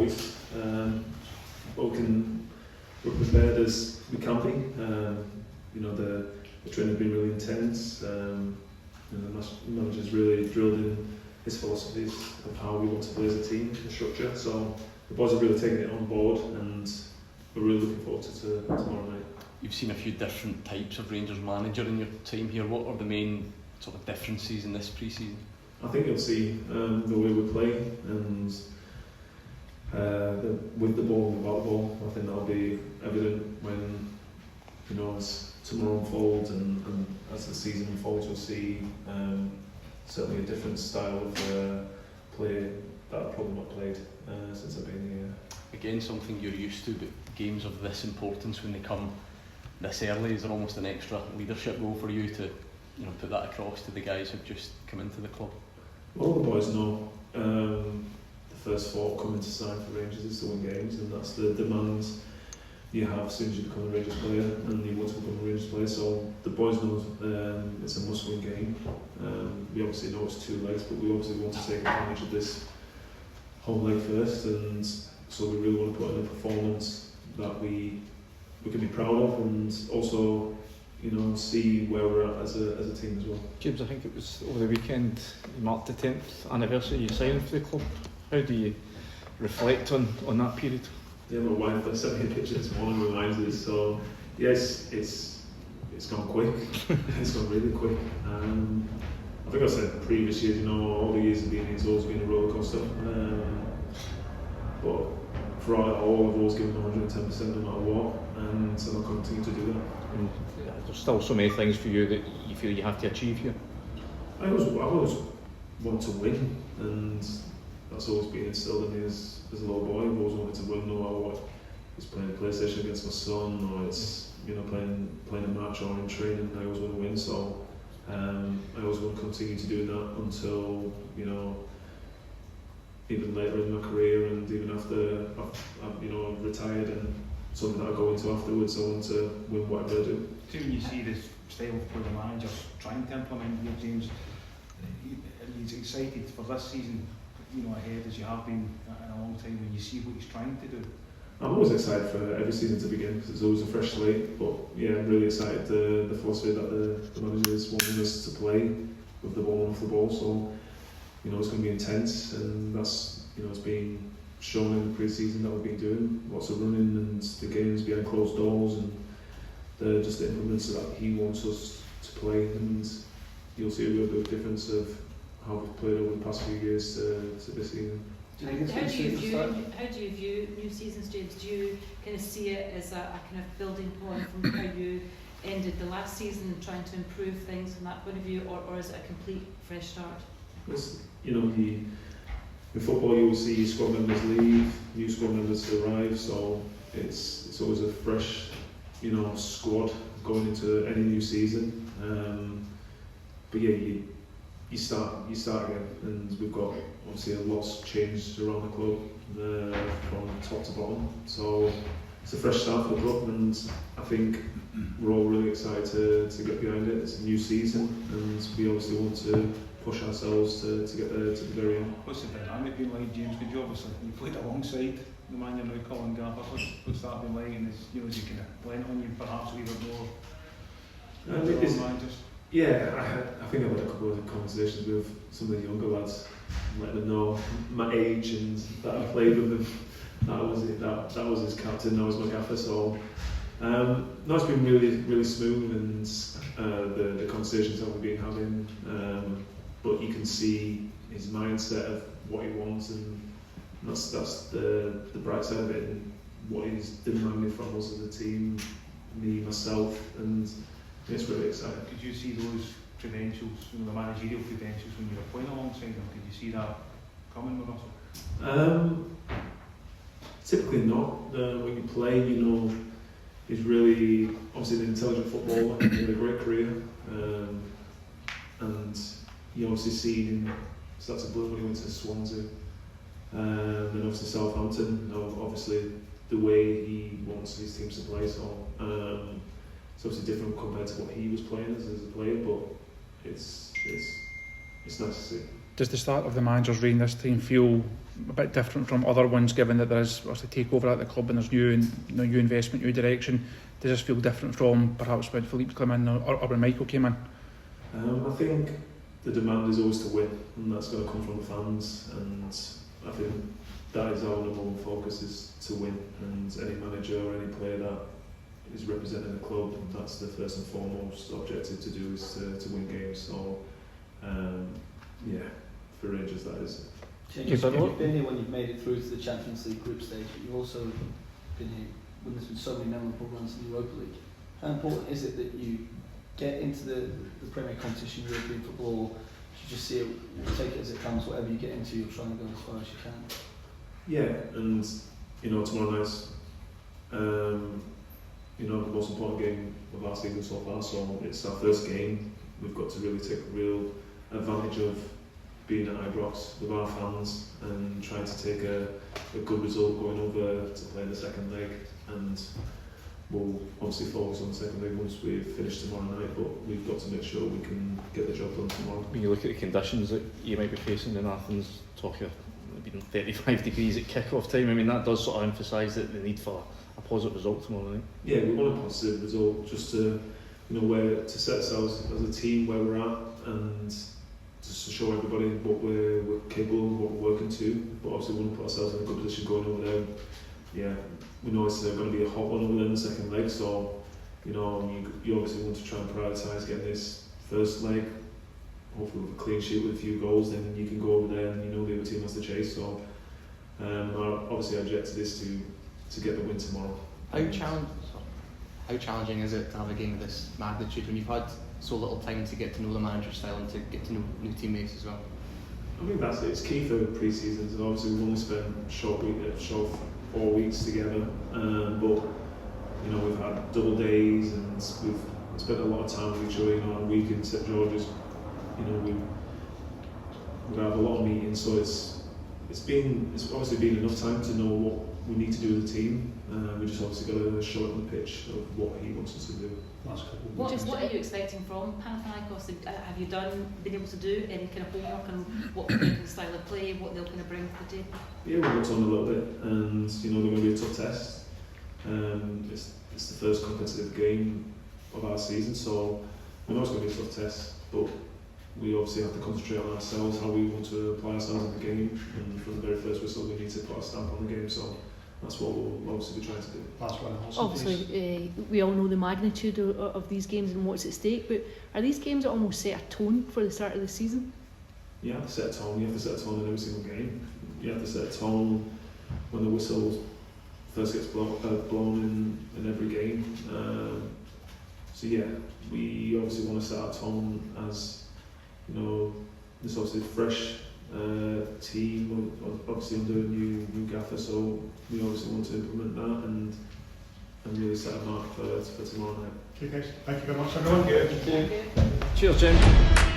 voice, but we're prepared as we can be. The training has been really intense. The manager's really drilled in his philosophies of how we want to play as a team, the structure. So the boys are really taking it on board, and we're really looking forward to tomorrow night. You've seen a few different types of Rangers manager in your time here. What are the main sort of differences in this pre-season? I think you'll see the way we play, and with the ball and without the ball. I think that'll be evident when as tomorrow unfolds and as the season unfolds. You'll see certainly a different style of play that I've probably not played since I've been here. Again, something you're used to, but games of this importance when they come this early, is there almost an extra leadership role for you to put that across to the guys who've just come into the club? Well, the boys know the first thought coming to sign for Rangers is to win games, and that's the demands you have as soon as you become a Rangers player, and you want to become a Rangers player. So the boys know it's a must-win game. We obviously know it's 2 legs, but we obviously want to take advantage of this home leg first, and so we really want to put in a performance that we can be proud of, and also see where we're at as a team as well. James, I think it was over the weekend you marked the 10th anniversary you signed for the club. How do you reflect on that period? Yeah, my wife sent me a picture this morning, reminds us. So yes, it's gone quick. It's gone really quick. I think I said previous years, all the years of being here, it's always been a roller coaster. But for all, I've always given 110% no matter what, and so I'll continue to do that. And there's still so many things for you that you feel you have to achieve here. I always want to win, and that's always been instilled in me as a little boy. I've always wanted to win, no matter what. It's playing a PlayStation against my son, or it's playing a match, or in training. I always want to win, so I always want to continue to do that until even later in my career, and even after I've retired, and something that I go into afterwards. I want to win whatever I do. When you see this style of play the manager's trying to implement here, James, are you excited for this season, ahead, as you have been in a long time, when you see what he's trying to do? I'm always excited for every season to begin, because it's always a fresh slate. But yeah, I'm really excited the philosophy that the manager is wanting us to play with the ball and off the ball. So it's going to be intense, and that's it's been shown in the pre-season that we've been doing lots of running and the games behind closed doors, and just the implements that he wants us to play. And you'll see a real big difference of how we've played over the past few years to this season. How do you view new seasons, James? Do you kind of see it as a kind of building point from how you ended the last season, trying to improve things from that point of view, or is it a complete fresh start? In football, you will see squad members leave, new squad members arrive, so it's always a fresh, squad going into any new season. But yeah, you start again, and we've got obviously a lot's changed around the club from top to bottom. So it's a fresh start for the club, and I think we're all really excited to get behind it. It's a new season, and we obviously want to push ourselves to get there to the very end. What's the dynamic been like, James? Because you played alongside the man you're now calling Gaffer. What's that been like? And as you kind of lent on you perhaps a wee bit more? Yeah, I think I've had a couple of conversations with some of the younger lads, letting them know my age and that I played with them. That was it. That was his captain. That was my gaffer. So no, it's been really, really smooth, and the conversations that we've been having. But you can see his mindset of what he wants, and that's the bright side of it, and what he's demanding from us as a team, me, myself, and it's really exciting. Could you see those credentials, the managerial credentials, when you were playing alongside him? Could you see that coming with Russell? Typically not. When you play, he's really obviously an intelligent footballer with a great career, and you obviously see him start to bloom when he went to Swansea, and obviously Southampton. Obviously the way he wants his teams to play, so it's obviously different compared to what he was playing as a player, but it's nice to see. does the start of the manager's reign this time feel a bit different from other ones, given that there is a takeover at the club and there's new investment, new direction? Does this feel different from perhaps when Philippe came in or when Michael came in? I think the demand is always to win, and that's going to come from the fans, and I think that is our number one focus, is to win, and any manager or any player that is representing the club, that's the first and foremost objective to do, is to win games. So yeah, for Rangers that is. James, you've been here when you've made it through to the Champions League group stage, but you've also been here when there's been so many memorable runs in the Europa League. How important is it that you get into the Premier competition, European football, or should you just see it, take it as it comes, whatever you get into, you're trying to go as far as you can? Yeah, and tomorrow night's the most important game of our season so far, so it's our first game. We've got to really take real advantage of being at Ibrox with our fans and trying to take a good result going over to play in the second leg, and we'll obviously focus on the second leg once we've finished tomorrow night, but we've got to make sure we can get the job done tomorrow. When you look at the conditions that you might be facing in Athens, talking being 35 degrees at kick-off time, I mean that does sort of emphasise the need for a positive result tomorrow night. Yeah, we want a positive result, just to to set ourselves as a team where we're at, and just to show everybody what we're capable of, what we're working to. But obviously we want to put ourselves in a good position going over there. Yeah, we know it's going to be a hot one over there in the second leg, so you obviously want to try and prioritise getting this first leg, hopefully with a clean sheet with a few goals, then you can go over there and the other team has to chase. So our objective is to get the win tomorrow. How challenging is it to have a game of this magnitude when you've had so little time to get to know the manager's style and to get to know new teammates as well? I think that's it. It's key for pre-season. So obviously we've only spent short 4 weeks together, but we've had double days and we've spent a lot of time with each other. A week in St George's, we've had a lot of meetings. So it's obviously been enough time to know what we need to do as a team. We just obviously got to show it on the pitch of what he wants us to do. What are you expecting from Panathinaikos? Have you been able to do any kind of homework on what their kind of style of play, what they'll kind of bring to the table? Yeah, we've worked on a little bit, and they're going to be a tough test. It's the first competitive game of our season, so we know it's going to be a tough test, but we obviously have to concentrate on ourselves, how we want to apply ourselves in the game, and from the very first whistle we need to put a stamp on the game, so that's what we'll obviously be trying to do. Obviously, we all know the magnitude of these games and what's at stake, but are these games that almost set a tone for the start of the season? You have to set a tone. You have to set a tone in every single game. You have to set a tone when the whistle first gets blown in every game. So yeah, we obviously want to set our tone as this obviously fresh team, obviously under a new gaffer, so we obviously want to implement that and really set a mark for tomorrow night. Okay guys, thank you very much everyone. Cheers, Jim.